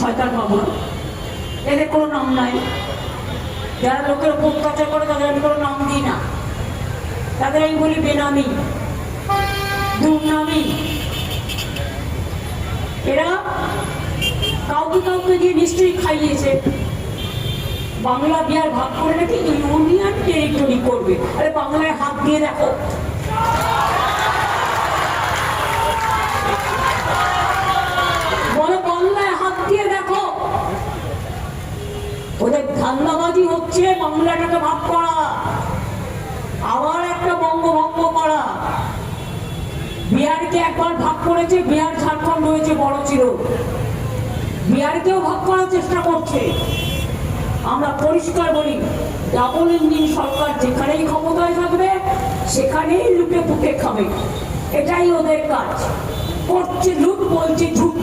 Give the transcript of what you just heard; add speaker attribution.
Speaker 1: শয়তান পাবো না, এদের কোনো নাম নাই। যারা লোকের উপর অত্যাচার করে তাদের আমি কোনো নাম দিই না, তাদের আমি বলি বেনামি, দুর্নামি। এরা কাউকে কাউকে দিয়ে নিশ্চয়ই খাইয়েছে। বাংলা বিহার ভাগ করে নাকি ইউনিয়ন টেরিটরি করবে। আরে বাংলায় হাত দিয়ে দেখো, বলো বাংলায় হাত দিয়ে দেখো। ওদের ধান্দাবাজি হচ্ছে বাংলাটাকে ভাগ করা, আবার একটা বঙ্গভঙ্গ করা। বিহারকে একবার ভাগ করেছে, বিহার ঝাড়খণ্ড হয়েছে বড় ছিল, বিহারকেও ভাগ করার চেষ্টা করছে। আমরা পরিষ্কার বলি, ডাবল ইঞ্জিন সরকার যেখানেই ক্ষমতায় থাকবে সেখানেই লুটে পুটে খাবে, এটাই ওদের কাজ। করছে লুট, বলছে ঝুট।